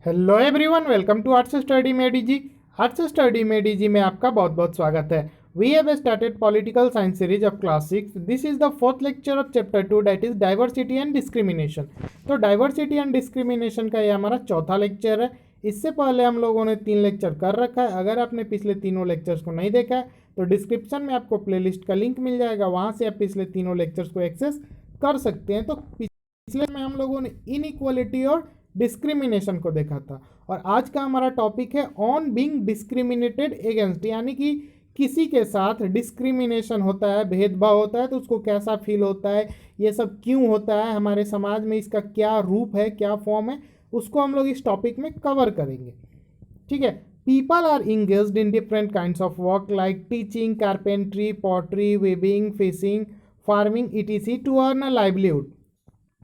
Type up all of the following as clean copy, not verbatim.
Hello everyone, welcome to arts study में DG. Arts study में DG में आपका बहुत बहुत स्वागत है। We have started political science series of class 6। This is the fourth lecture of chapter 2, that is diversity and discrimination. तो diversity and discrimination का ये हमारा चौथा लेक्चर है। इससे पहले हम लोगों ने 3 लेक्चर कर रखा है। अगर आपने पिछले तीनों लेक्चर्स को नहीं देखा है तो डिस्क्रिप्शन में आपको प्लेलिस्ट का लिंक मिल जाएगा, वहाँ से आप पिछले तीनों लेक्चर्स को एक्सेस कर सकते हैं। तो पिछले में हम लोगों ने इनइक्वालिटी और डिस्क्रिमिनेशन को देखा था, और आज का हमारा टॉपिक है ऑन बीइंग डिस्क्रिमिनेटेड अगेंस्ट, यानी कि किसी के साथ डिस्क्रिमिनेशन होता है, भेदभाव होता है तो उसको कैसा फील होता है, ये सब क्यों होता है, हमारे समाज में इसका क्या रूप है, क्या फॉर्म है, उसको हम लोग इस टॉपिक में कवर करेंगे। ठीक है। People are engaged in different kinds of work like teaching, carpentry, pottery, weaving, fishing, farming etc to earn a livelihood.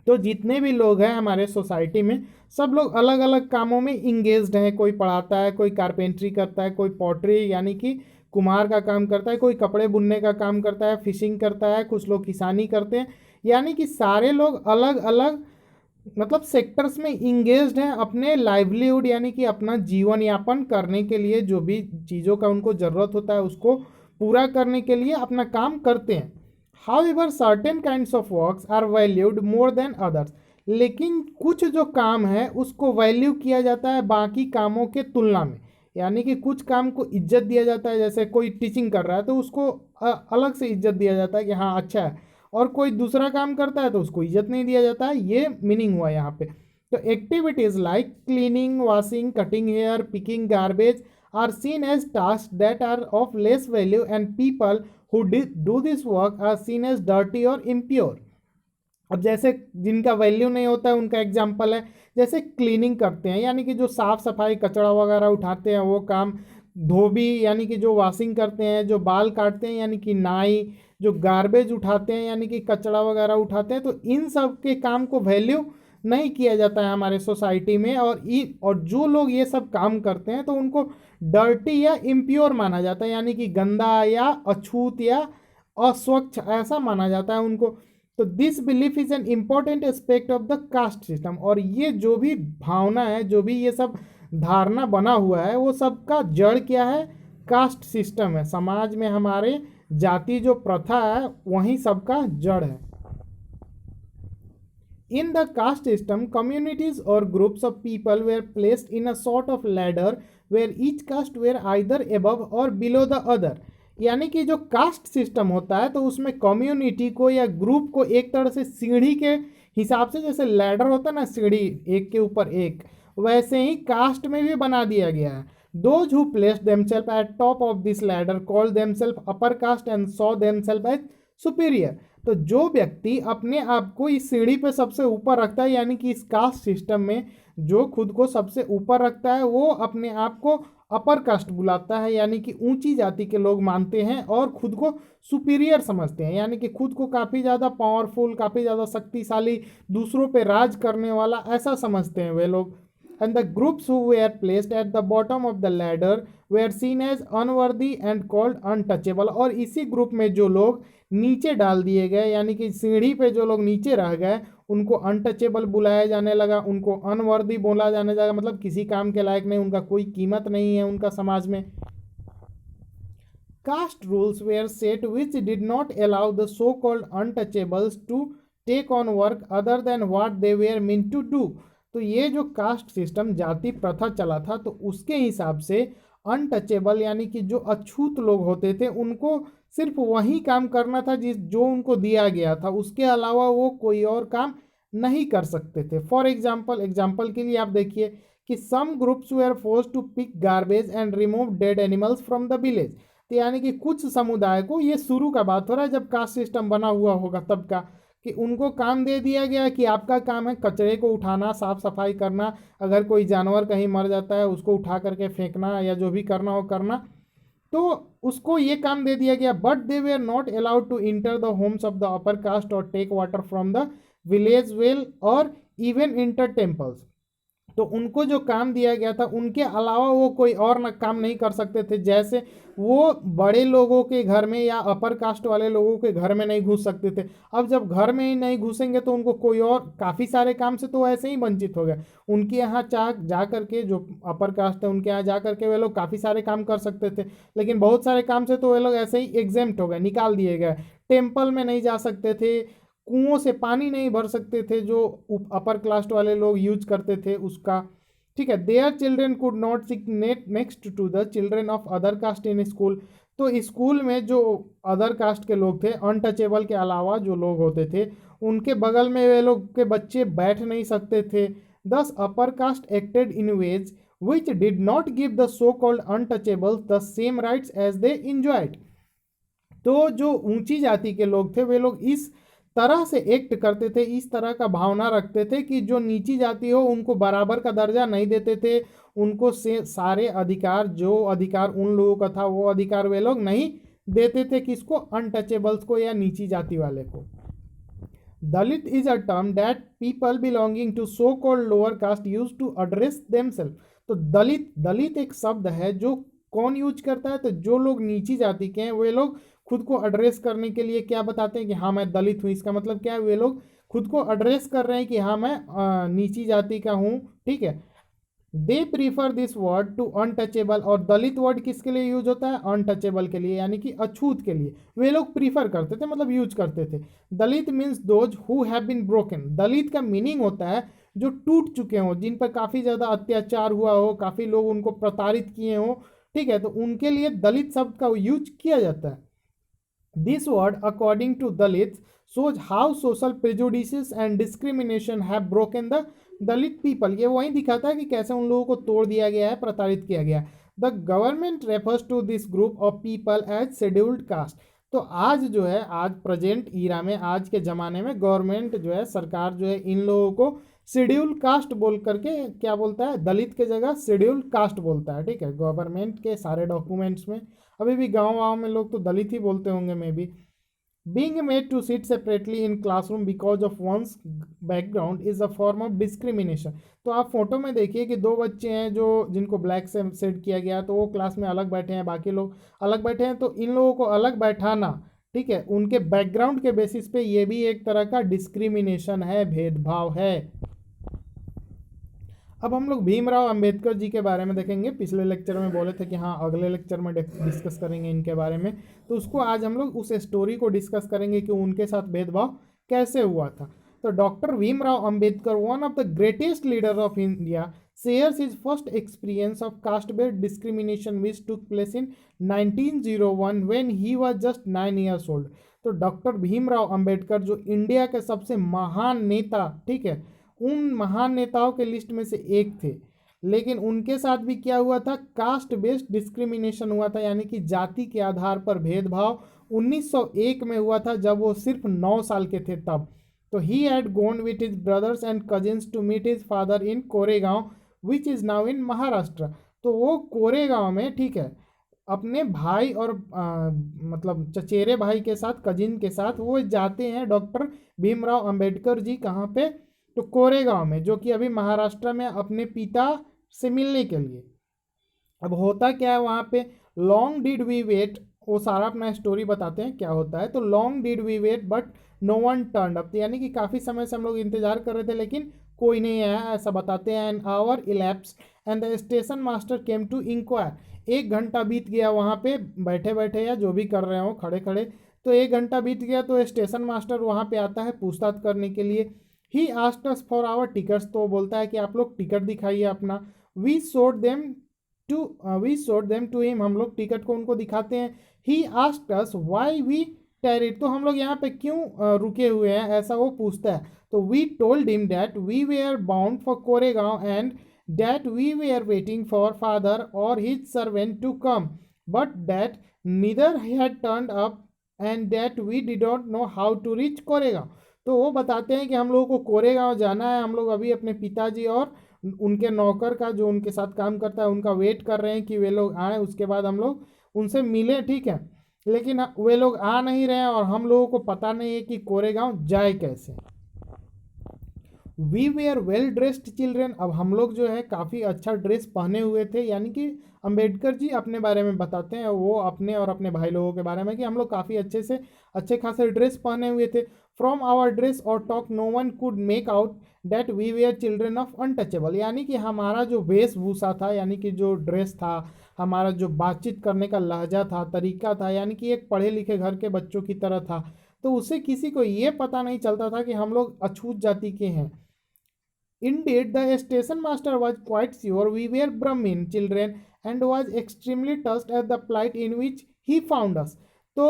तो जितने भी लोग हैं हमारे सोसाइटी में, सब लोग अलग अलग कामों में इंगेज्ड हैं। कोई पढ़ाता है, कोई कारपेंट्री करता है, कोई पॉटरी यानी कि कुम्हार का काम करता है, कोई कपड़े बुनने का काम करता है, फिशिंग करता है, कुछ लोग किसानी करते हैं। यानी कि सारे लोग अलग अलग मतलब सेक्टर्स में इंगेज्ड हैं अपने लाइवलीहुड यानी कि अपना जीवन यापन करने के लिए। जो भी चीज़ों का उनको ज़रूरत होता है उसको पूरा करने के लिए अपना काम करते हैं। However, certain kinds of works are valued more than others. लेकिन कुछ जो काम है उसको वैल्यू किया जाता है बाकी कामों के तुलना में। यानी कि कुछ काम को इज्जत दिया जाता है, जैसे कोई टीचिंग कर रहा है तो उसको अलग से इज्जत दिया जाता है कि हाँ अच्छा है, और कोई दूसरा काम करता है तो उसको इज्जत नहीं दिया जाता है। ये मीनिंग हुआ यहाँ पे। तो activities like cleaning, washing, cutting hair, picking garbage are seen as task that are of less value and people who do this work are seen as dirty और impure। अब जैसे जिनका वैल्यू नहीं होता है उनका एग्जाम्पल है, जैसे क्लीनिंग करते हैं यानी कि जो साफ़ सफाई कचरा वगैरह उठाते हैं वो काम, धोबी यानी कि जो वॉशिंग करते हैं, जो बाल काटते हैं यानी कि नाई, जो गार्बेज उठाते हैं यानी कि कचरा वगैरह उठाते हैं। तो इन सब के काम को वैल्यू नहीं किया जाता है हमारे सोसाइटी में। और जो लोग ये सब काम करते हैं तो उनको डर्टी या इम्प्योर माना जाता है, यानी कि गंदा या अछूत या अस्वच्छ ऐसा माना जाता है उनको। तो this belief is an important aspect of the caste system. और ये जो भी भावना है, जो भी ये सब धारणा बना हुआ है, वो सबका जड़ क्या है? कास्ट सिस्टम है। समाज में हमारे जाति जो प्रथा है वही सबका जड़ है। In the caste system, communities or groups of people were placed in a sort of ladder where each caste were either above or below the other। यानी कि जो कास्ट सिस्टम होता है तो उसमें कम्युनिटी को या ग्रुप को एक तरह से सीढ़ी के हिसाब से, जैसे लैडर होता है ना, सीढ़ी एक के ऊपर एक, वैसे ही कास्ट में भी बना दिया गया है। Those who placed themselves at top of this ladder called themselves upper caste and saw themselves as superior। तो जो व्यक्ति अपने आप को इस सीढ़ी पे सबसे ऊपर रखता है, यानी कि इस कास्ट सिस्टम में जो खुद को सबसे ऊपर रखता है, वो अपने आप को अपर कास्ट बुलाता है, यानी कि ऊंची जाति के लोग मानते हैं और खुद को सुपीरियर समझते हैं, यानी कि खुद को काफ़ी ज़्यादा पावरफुल, काफ़ी ज़्यादा शक्तिशाली, दूसरों पे राज करने वाला ऐसा समझते हैं वे लोग। And the groups who were placed at the bottom of the ladder were seen as unworthy and called untouchable। और इसी ग्रुप में जो लोग नीचे डाल दिए गए, यानी कि सीढ़ी पे जो लोग नीचे रह गए, उनको अनटचेबल बुलाया जाने लगा, उनको अनवर्दी बोला जाने लगा, मतलब किसी काम के लायक नहीं, उनका कोई कीमत नहीं है उनका समाज में। Caste rules were set which did not allow the so-called untouchables to take on work other than what they were meant to do। तो ये जो कास्ट सिस्टम, जाति प्रथा चला था, तो उसके हिसाब से अनटचेबल यानी कि जो अछूत लोग होते थे उनको सिर्फ वही काम करना था जो उनको दिया गया था, उसके अलावा वो कोई और काम नहीं कर सकते थे। फॉर एग्जाम्पल के लिए आप देखिए कि some groups were forced to pick garbage and remove dead animals from the village. तो यानी कि कुछ समुदाय को, ये शुरू का बात हो रहा है जब कास्ट सिस्टम बना हुआ होगा तब का, कि उनको काम दे दिया गया कि आपका काम है कचरे को उठाना, साफ सफाई करना, अगर कोई जानवर कहीं मर जाता है उसको उठा करके फेंकना, या जो भी करना हो करना, तो उसको ये काम दे दिया गया। But they were not allowed to enter the homes of the upper caste और take water from the village well और इवन इंटर टेम्पल्स। तो उनको जो काम दिया गया था उनके अलावा वो कोई और काम नहीं कर सकते थे। जैसे वो बड़े लोगों के घर में या अपर कास्ट वाले लोगों के घर में नहीं घुस सकते थे। अब जब घर में ही नहीं घुसेंगे तो उनको कोई और काफ़ी सारे काम से तो ऐसे ही वंचित हो गए। उनके यहाँ जा करके जो अपर कास्ट है उनके यहाँ जा करके वे लोग काफ़ी सारे काम कर सकते थे, लेकिन बहुत सारे काम से तो वे लोग ऐसे ही एग्जेम्प्ट हो गए, निकाल दिए गए। टेम्पल में नहीं जा सकते थे, कुओं से पानी नहीं भर सकते थे जो अपर क्लास वाले लोग यूज करते थे उसका। ठीक है, their children could not sit next to the children of other caste in school. तो स्कूल में जो अदर कास्ट के लोग थे, अनटचेबल के अलावा जो लोग होते थे, उनके बगल में वे लोग के बच्चे बैठ नहीं सकते थे। Thus upper caste acted in ways which did not give the so called untouchables the same rights as they enjoyed. तो जो ऊंची जाति के लोग थे वे लोग इस तरह से एक्ट करते थे, इस तरह का भावना रखते थे कि जो नीची जाति हो उनको बराबर का दर्जा नहीं देते थे। उनको से सारे अधिकार, जो अधिकार उन लोगों का था वो अधिकार वे लोग नहीं देते थे, किसको, अनटचेबल्स को या नीची जाति वाले को। Dalit is a term that people belonging to so called lower caste use to address themselves. तो दलित एक शब्द है जो कौन यूज करता है, तो जो लोग नीची जाति के हैं वे लोग खुद को एड्रेस करने के लिए क्या बताते हैं कि हाँ मैं दलित हूँ। इसका मतलब क्या है, वे लोग खुद को एड्रेस कर रहे हैं कि हाँ मैं नीची जाति का हूँ। ठीक है, they prefer this word to untouchable. और दलित वर्ड किसके लिए यूज होता है, अनटचेबल के लिए, यानी कि अछूत के लिए वे लोग प्रीफर करते थे, मतलब यूज करते थे। Dalit means those who have been broken. Dalit का मीनिंग होता है जो टूट चुके हों, जिन पर काफ़ी ज़्यादा अत्याचार हुआ हो, काफ़ी लोग उनको प्रताड़ित किए हों। ठीक है, तो उनके लिए दलित शब्द का यूज किया जाता है। This word, according to Dalits, shows how social prejudices and discrimination have broken the Dalit people। ये वही दिखाता है कि कैसे उन लोगों को तोड़ दिया गया है, प्रताड़ित किया गया है। The government refers to this group of people as scheduled caste। तो आज जो है, आज प्रेजेंट ईरा में, आज के ज़माने में गवर्नमेंट जो है, सरकार जो है, इन लोगों को शेड्यूल कास्ट बोल करके क्या बोलता है, दलित के जगह शेड्यूल कास्ट बोलता है। ठीक है, गवर्नमेंट के सारे डॉक्यूमेंट्स में अभी भी गाँव में लोग तो दलित ही बोलते होंगे maybe. Being made to sit separately in classroom because of one's background is a form of discrimination. तो आप फोटो में देखिए कि दो बच्चे हैं जो जिनको ब्लैक से सेट किया गया, तो वो क्लास में अलग बैठे हैं, बाकी लोग अलग बैठे हैं, तो इन लोगों को अलग बैठाना, ठीक है, उनके बैकग्राउंड के बेसिस पे ये भी एक तरह का डिस्क्रिमिनेशन है, भेदभाव है। अब हम लोग भीमराव अंबेडकर जी के बारे में देखेंगे। पिछले लेक्चर में बोले थे कि हाँ अगले लेक्चर में डिस्कस करेंगे इनके बारे में, तो उसको आज हम लोग उस स्टोरी को डिस्कस करेंगे कि उनके साथ भेदभाव कैसे हुआ था। तो doctor Bhimrao Ambedkar, one of the greatest leader of India, shares his first experience of caste based discrimination which took place in 1901 when he was just 9 years old. तो डॉक्टर भीमराव अंबेडकर जो इंडिया के सबसे महान नेता, ठीक है, उन महान नेताओं के लिस्ट में से एक थे, लेकिन उनके साथ भी क्या हुआ था, कास्ट बेस्ड डिस्क्रिमिनेशन हुआ था, यानी कि जाति के आधार पर भेदभाव 1901 में हुआ था, जब वो सिर्फ 9 साल के थे तब। तो he had gone with his brothers and cousins to meet his father in Koregaon which is now in Maharashtra. तो वो कोरेगांव में, ठीक है, अपने भाई और मतलब चचेरे भाई के साथ, कजिन के साथ वो जाते हैं डॉक्टर भीमराव अंबेडकर जी कहाँ पे, तो कोरेगांव में, जो कि अभी महाराष्ट्र में, अपने पिता से मिलने के लिए। अब होता क्या है वहाँ पे, लॉन्ग डिड वी वेट, वो सारा अपना स्टोरी बताते हैं क्या होता है। तो long did we wait but no one turn up, यानी कि काफ़ी समय से हम लोग इंतजार कर रहे थे लेकिन कोई नहीं आया, ऐसा बताते हैं। An hour elapse and the station master came to enquire. 1 घंटा बीत गया वहाँ पे बैठे बैठे या जो भी कर रहे हो खड़े खड़े, तो 1 घंटा बीत गया, तो स्टेशन मास्टर वहाँ पे आता है पूछताछ करने के लिए। He asked us for our tickets, तो बोलता है कि आप लोग टिकट दिखाइए अपना। We showed them to him, हम लोग टिकट को उनको दिखाते हैं। He asked us why we tarried, तो हम लोग यहाँ पे क्यों रुके हुए हैं, ऐसा वो पूछता है। तो we told him that we were bound for Koregaon and that we were waiting for father और his servant to come, but that neither had turned up and that we did not know how to reach Koregaon. तो वो बताते हैं कि हम लोगों को कोरेगांव जाना है, हम लोग अभी अपने पिताजी और उनके नौकर का, जो उनके साथ काम करता है, उनका वेट कर रहे हैं कि वे लोग आए, उसके बाद हम लोग उनसे मिले, ठीक है, लेकिन वे लोग आ नहीं रहे हैं और हम लोगों को पता नहीं है कि कोरेगांव जाए कैसे। We were well dressed children, अब हम लोग जो है काफ़ी अच्छा ड्रेस पहने हुए थे, यानी कि अंबेडकर जी अपने बारे में बताते हैं, वो अपने और अपने भाई लोगों के बारे में, कि हम लोग काफ़ी अच्छे खासे ड्रेस पहने हुए थे। फ्रॉम आवर ड्रेस और talk no one could make out that we were children of untouchable, यानी कि हमारा जो वेशभूषा था, यानी कि जो ड्रेस था, हमारा जो बातचीत करने का लहजा था, तरीका था, यानी कि एक पढ़े लिखे घर के बच्चों की तरह था, तो उससे किसी को ये पता नहीं चलता था कि हम लोग अछूत जाति के हैं। Indeed, the station master was quite sure we were Brahmin children and was extremely touched at the plight in which he found us. तो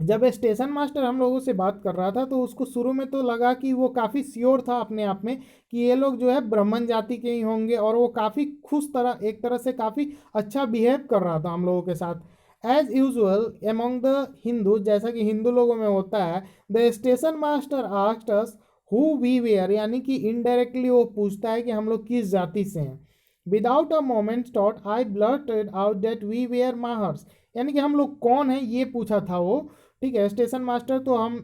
जब स्टेशन मास्टर हम लोगों से बात कर रहा था तो उसको शुरू में तो लगा कि वो काफ़ी श्योर था अपने आप में कि ये लोग जो है ब्राह्मण जाति के ही होंगे, और वो काफ़ी एक तरह से काफ़ी अच्छा बिहेव कर रहा था हम लोगों के साथ। As usual among the Hindu, जैसा कि हिंदू लोगों में होता है, the station master asked us who we were, यानी कि इनडायरेक्टली वो पूछता है कि हम लोग किस जाति से हैं। Without a moment thought I blurted out that we were Mahars, यानी कि हम लोग कौन है ये पूछा था वो। ठीक है, स्टेशन मास्टर तो हम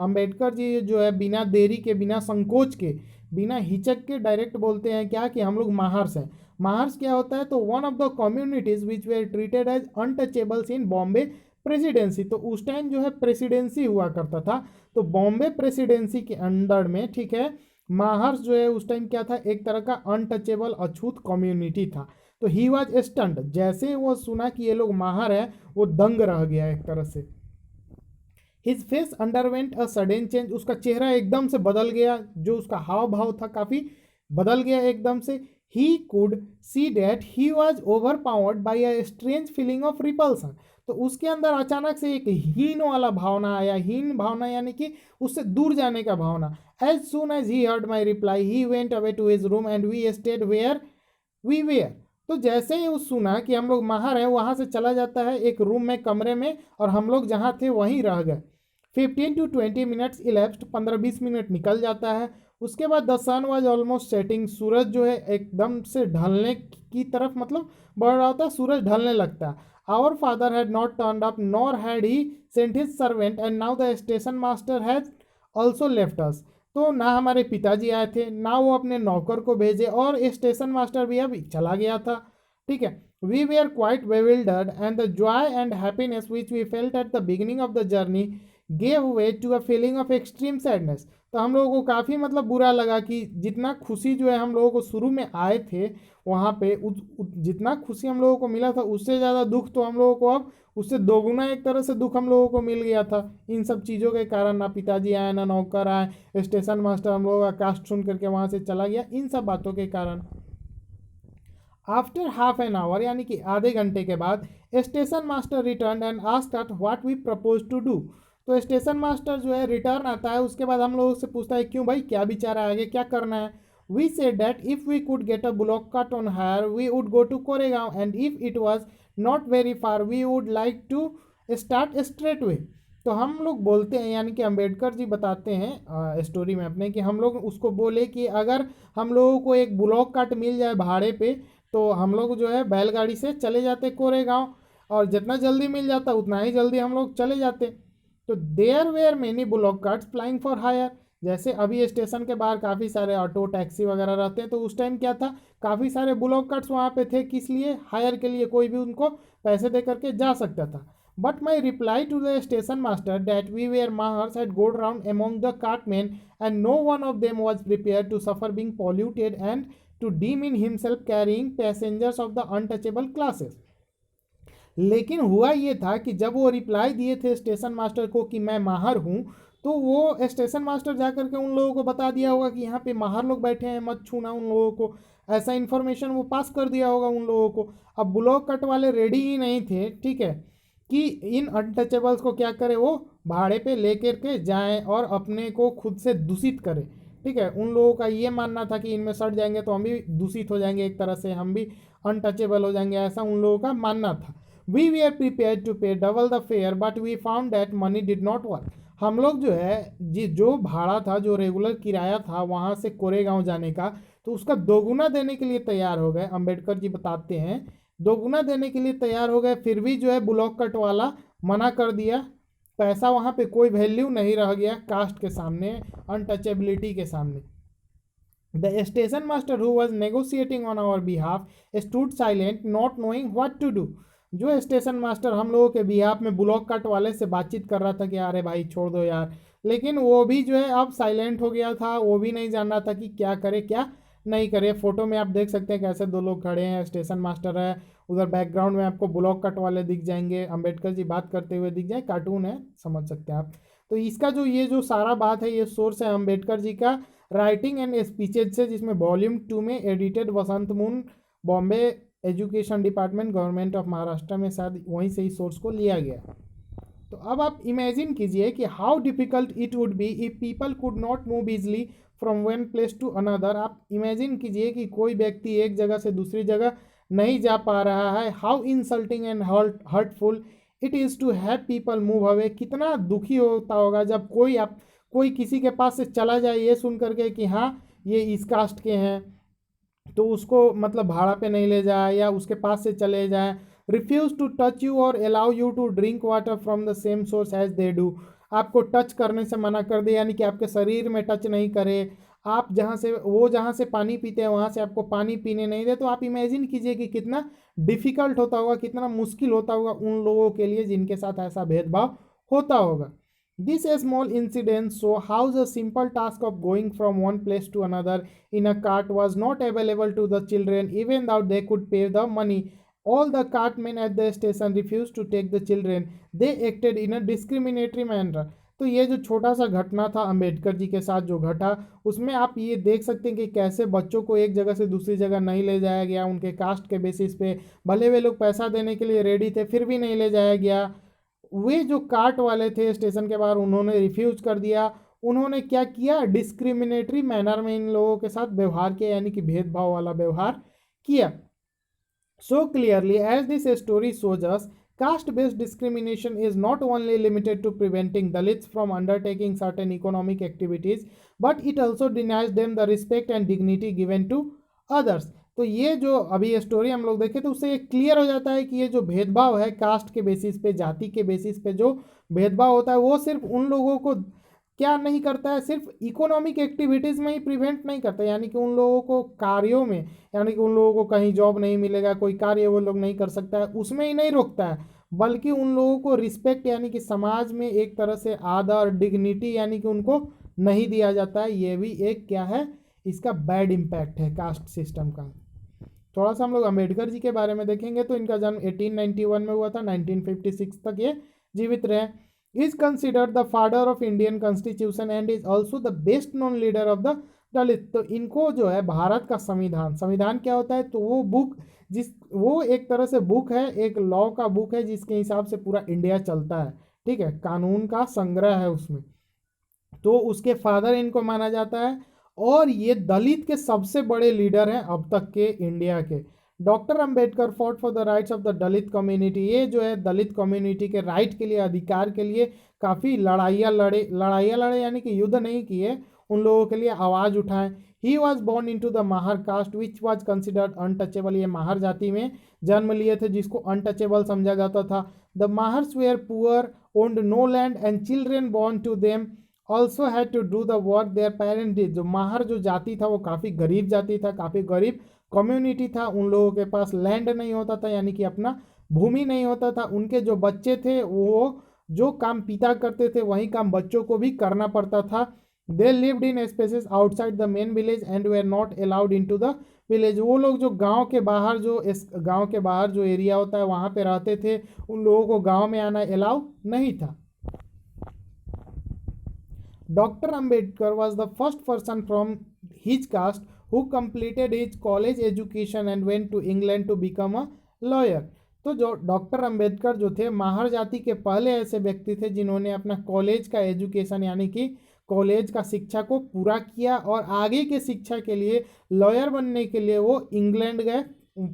अंबेडकर जी जो है बिना देरी के, बिना संकोच के, बिना हिचक के डायरेक्ट बोलते हैं क्या कि हम लोग माहर्स हैं। माहर्स क्या होता है, तो one of the communities which were treated as untouchables in Bombay presidency, तो उस टाइम जो है प्रेसिडेंसी हुआ करता था, तो बॉम्बे प्रेसिडेंसी के अंडर में, ठीक है, माहर्स जो है उस टाइम क्या था, एक तरह का अनटचेबल अछूत कम्युनिटी था। तो ही वॉज स्टंट, जैसे वो सुना कि ये लोग माहर है, वो दंग रह गया एक तरह से। His face underwent a sudden change, उसका चेहरा एकदम से बदल गया, जो उसका हाव भाव था काफ़ी बदल गया एकदम से। He could see that he was over powered by a strange feeling of repulsion, तो उसके अंदर अचानक से एक हीन वाला भावना आया। हीन भावना यानी कि उससे दूर जाने का भावना। As soon as he heard my reply he went away to his room and we stayed where we were, तो जैसे ही उस सुना कि हम लोग माहर हैं, वहाँ से चला जाता है एक रूम में, कमरे में, और हम लोग जहाँ थे वहीं रह गए। 15 to 20 मिनट्स इलेप्स्ड, 15-20 मिनट निकल जाता है। उसके बाद the sun was almost setting, सूरज जो है एकदम से ढलने की तरफ मतलब बढ़ रहा होता है, सूरज ढलने लगता है। Our father had not turned up nor had he sent his servant and now the station master has also left us, तो ना हमारे पिताजी आए थे, ना वो अपने नौकर को भेजे, और स्टेशन मास्टर भी अब चला गया था। ठीक है, we were quite bewildered and the joy and happiness which we felt at the beginning of the journey gave way to a feeling of extreme sadness, तो हम लोगों को काफ़ी मतलब बुरा लगा कि जितना खुशी जो है हम लोगों को शुरू में आए थे वहाँ पे, जितना खुशी हम लोगों को मिला था उससे ज़्यादा दुख तो हम लोगों को अब उससे दोगुना एक तरह से दुख हम लोगों को मिल गया था, इन सब चीज़ों के कारण। ना पिताजी आए, ना नौकर आए, स्टेशन मास्टर हम लोगों का कास्ट सुन करके वहाँ से चला गया, इन सब बातों के कारण। आफ्टर हाफ एन आवर, यानी कि आधे घंटे के बाद, station master return and asked what we propose to do, तो स्टेशन मास्टर जो है रिटर्न आता है, उसके बाद हम लोगों से पूछता है क्यों भाई, क्या विचार है, आगे क्या करना है। We said that if we could get a bullock cart on hire we would go to Koregaon and if it was not very far we would like to start straight way, तो हम लोग बोलते हैं, यानी कि अंबेडकर जी बताते हैं स्टोरी में अपने, कि हम लोग उसको बोले कि अगर हम लोगों को एक ब्लॉक कार्ट मिल जाए भाड़े पे, तो हम लोग जो है बैलगाड़ी से चले जाते कोरेगांव, और जितना जल्दी मिल जाता उतना ही जल्दी हम लोग चले जाते। तो there were many bullock carts plying for hire, जैसे अभी स्टेशन के बाहर काफ़ी सारे ऑटो टैक्सी वगैरह रहते हैं, तो उस टाइम क्या था, काफ़ी सारे ब्लॉक कार्ट्स वहाँ पे थे, किस लिए, हायर के लिए, कोई भी उनको पैसे दे करके जा सकता था। But my reply to the station master that we were mahars had gone round among the cartmen and no one of them was prepared to suffer being polluted and to demean himself carrying passengers of the untouchable classes। लेकिन हुआ ये था कि जब वो reply दिए थे station master को कि मैं माहर हूँ, तो वो स्टेशन मास्टर जा करके उन लोगों को बता दिया होगा कि यहाँ पे माहर लोग बैठे हैं, मत छूना उन लोगों को, ऐसा इन्फॉर्मेशन वो पास कर दिया होगा उन लोगों को। अब ब्लॉक कट वाले रेडी ही नहीं थे, ठीक है, कि इन अनटचेबल्स को क्या करे, वो भाड़े पे लेकर के जाएं और अपने को खुद से दूषित करें। ठीक है, उन लोगों का ये मानना था कि इनमें सट जाएंगे तो हम भी दूषित हो जाएंगे, एक तरह से हम भी अनटचेबल हो जाएंगे, ऐसा उन लोगों का मानना था। We we are prepare to pay double the fare but we found that money did not work, हम लोग जो है जो भाड़ा था, जो रेगुलर किराया था वहाँ से कोरेगांव जाने का, तो उसका दोगुना देने के लिए तैयार हो गए। अंबेडकर जी बताते हैं दोगुना देने के लिए तैयार हो गए, फिर भी जो है ब्लॉक कट वाला मना कर दिया। पैसा वहाँ पे कोई वैल्यू नहीं रह गया कास्ट के सामने, अनटचेबिलिटी के सामने। The station master who was negotiating on our behalf stood silent, not knowing what to do. जो स्टेशन मास्टर हम लोगों के बिहाफ में ब्लॉक कट वाले से बातचीत कर रहा था कि अरे भाई छोड़ दो यार, लेकिन वो भी जो है अब साइलेंट हो गया था, वो भी नहीं जान रहा था कि क्या करे क्या नहीं करे। फोटो में आप देख सकते हैं कैसे दो लोग खड़े हैं, स्टेशन मास्टर है, उधर बैकग्राउंड में आपको ब्लॉक कट वाले दिख जाएंगे, अंबेडकर जी बात करते हुए दिख जाए, कार्टून है समझ सकते हैं आप। तो इसका जो ये जो सारा बात है ये सोर्स है अंबेडकर जी का राइटिंग एंड स्पीचेज से, जिसमें वॉल्यूम 2 में edited Vasant moon Bombay education department government of Maharashtra में, शायद वहीं से ही सोर्स को लिया गया। तो अब आप इमेजिन कीजिए कि how difficult it would be if people could not move easily from one place to another. आप इमेजिन कीजिए कि कोई व्यक्ति एक जगह से दूसरी जगह नहीं जा पा रहा है। How insulting and hurtful it is to have people move away. कितना दुखी होता होगा जब कोई किसी के पास से चला जाए ये सुन करके कि हाँ ये इस कास्ट के हैं, तो उसको मतलब भाड़ा पे नहीं ले जाए या उसके पास से चले जाए। रिफ्यूज टू टच यू और allow you to drink water from the same source as they do. आपको टच करने से मना कर दे, यानी कि आपके शरीर में टच नहीं करे। आप जहाँ से पानी पीते हैं वहाँ से आपको पानी पीने नहीं दे। तो आप इमेजिन कीजिए कि कितना डिफ़िकल्ट होता होगा, कितना मुश्किल होता होगा उन लोगों के लिए जिनके साथ ऐसा भेदभाव होता होगा। This small incident show how the simple task of going from one place to another in a cart was not available to the children, even though they could pay the money. All the cartmen at the station refused to take the children. They acted in a discriminatory manner. तो ये जो छोटा सा घटना था अंबेडकर जी के साथ जो घटा, उसमें आप ये देख सकते हैं कि कैसे बच्चों को एक जगह से दूसरी जगह नहीं ले जाया गया उनके कास्ट के बेसिस पे। भले वे लोग पैसा देने के लिए रेडी थे फिर भी नहीं ले जाया गया। वे जो कार्ट वाले थे स्टेशन के बाहर उन्होंने रिफ्यूज कर दिया। उन्होंने क्या किया, डिस्क्रिमिनेटरी मैनर में इन लोगों के साथ व्यवहार किया, यानी कि भेदभाव वाला व्यवहार किया। So clearly as this story shows us, caste based discrimination is not only limited to preventing Dalits from undertaking certain economic activities, but it also denies them the respect and dignity given to others. तो ये जो अभी ये story हम लोग देखें तो उससे ये क्लियर हो जाता है कि ये जो भेदभाव है कास्ट के बेसिस पे, जाति के बेसिस पे जो भेदभाव होता है वो सिर्फ उन लोगों को क्या नहीं करता है, सिर्फ इकोनॉमिक एक्टिविटीज़ में ही प्रिवेंट नहीं करता, यानी कि उन लोगों को कार्यों में, यानी कि उन लोगों को कहीं जॉब नहीं मिलेगा, कोई कार्य वो लोग नहीं कर सकता है उसमें ही नहीं रोकता है, बल्कि उन लोगों को रिस्पेक्ट यानी कि समाज में एक तरह से आदर डिग्निटी यानी कि उनको नहीं दिया जाता है। ये भी एक क्या है, इसका बैड इम्पैक्ट है कास्ट सिस्टम का। थोड़ा सा हम लोग अम्बेडकर जी के बारे में देखेंगे तो इनका जन्म 1891 में हुआ था, 1956 तक ये जीवित रहे। Is considered the father of Indian constitution and is also the best known leader of the Dalit. तो इनको जो है भारत का संविधान क्या होता है, तो वो एक तरह से बुक है, एक लॉ का बुक है जिसके हिसाब से पूरा इंडिया चलता है, ठीक है, कानून का संग्रह है उसमें। तो उसके फादर इनको माना जाता है और ये दलित के सबसे बड़े लीडर हैं अब तक के इंडिया के। Doctor Ambedkar fought for the rights of the Dalit community. ये जो है दलित कम्युनिटी के राइट के लिए, अधिकार के लिए काफ़ी लड़ाइयाँ लड़े यानी कि युद्ध नहीं किए, उन लोगों के लिए आवाज़ उठाएं। He was born into the Mahar caste which was considered untouchable. ये माहर जाति में जन्म लिए थे जिसको अनटचेबल समझा जाता था। The Mahars were poor, owned no land and children born to them also had to do the work their parent did. जो माहर जो जाति था वो काफ़ी गरीब जाति था, काफ़ी गरीब कम्युनिटी था। उन लोगों के पास लैंड नहीं होता था, यानी कि अपना भूमि नहीं होता था। उनके जो बच्चे थे वो जो काम पिता करते थे वही काम बच्चों को भी करना पड़ता था। They lived in spaces outside the main village and were not allowed into the village. वो लोग जो गांव के बाहर जो एरिया होता है वहाँ पे रहते थे, उन लोगों को गांव में आना अलाउ नहीं था। Dr. Ambedkar was the first person from his caste who completed his college education and went to England to become a lawyer. तो जो डॉक्टर अंबेडकर जो थे माहर जाति के पहले ऐसे व्यक्ति थे जिन्होंने अपना कॉलेज का एजुकेशन यानी कि कॉलेज का शिक्षा को पूरा किया और आगे के शिक्षा के लिए लॉयर बनने के लिए वो इंग्लैंड गए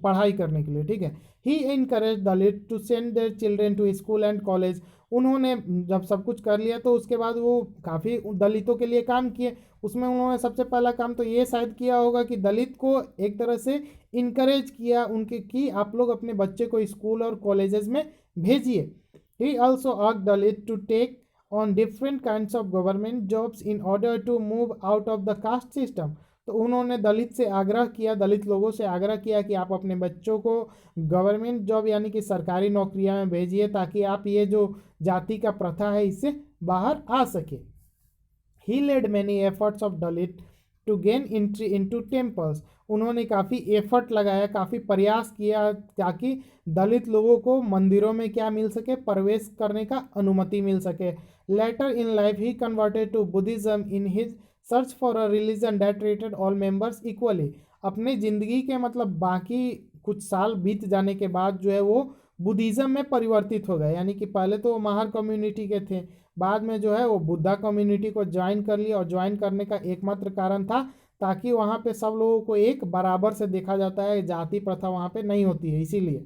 पढ़ाई करने के लिए, ठीक है। He encourage Dalit to send their children to school and college. उन्होंने जब सब कुछ कर लिया तो उसके बाद वो काफ़ी दलितों के लिए काम किए। उसमें उन्होंने सबसे पहला काम तो ये शायद किया होगा कि दलित को एक तरह से इनकरेज किया उनके कि आप लोग अपने बच्चे को स्कूल और कॉलेजेस में भेजिए। He also asked Dalit to take on different kinds of government jobs in order to move out of the caste system. तो उन्होंने दलित से आग्रह किया, दलित लोगों से आग्रह किया कि आप अपने बच्चों को गवर्नमेंट जॉब यानी कि सरकारी नौकरियां में भेजिए ताकि आप ये जो जाति का प्रथा है इससे बाहर आ सके। He led many efforts of Dalit to gain entry into temples. उन्होंने काफ़ी एफर्ट लगाया, काफ़ी प्रयास किया ताकि दलित लोगों को मंदिरों में क्या मिल सके, प्रवेश करने का अनुमति मिल सके। Later in life he converted to Buddhism in his search for a religion that treated all members equally. अपने ज़िंदगी के मतलब बाकी कुछ साल बीत जाने के बाद जो है वो बुद्धिज़्म में परिवर्तित हो गए, यानी कि पहले तो वो महार कम्युनिटी के थे, बाद में जो है वो बुद्धा कम्युनिटी को ज्वाइन कर लिया। और ज्वाइन करने का एकमात्र कारण था ताकि वहाँ पे सब लोगों को एक बराबर से देखा जाता है, जाति प्रथा वहाँ पे नहीं होती है, इसीलिए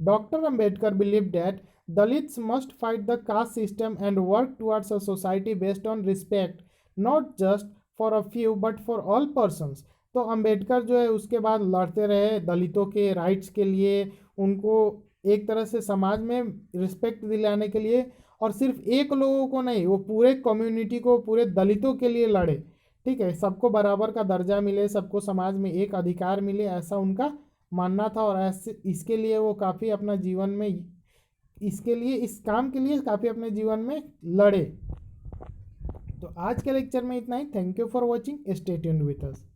doctor Ambedkar believe that Dalits must fight the caste system and work towards a society based on respect not just for a few but for all persons. तो अंबेडकर जो है उसके बाद लड़ते रहे दलितों के राइट्स के लिए, उनको एक तरह से समाज में रिस्पेक्ट दिलाने के लिए, और सिर्फ एक लोगों को नहीं, वो पूरे कम्युनिटी को, पूरे दलितों के लिए लड़े। ठीक है, सबको बराबर का दर्जा मिले, सबको समाज में एक अधिकार मिले, ऐसा उनका मानना था। और ऐसे इसके लिए वो काफ़ी अपना जीवन में, इसके लिए, इस काम के लिए काफ़ी अपने जीवन में लड़े। तो आज के लेक्चर में इतना ही। Thank you for watching, stay tuned with us.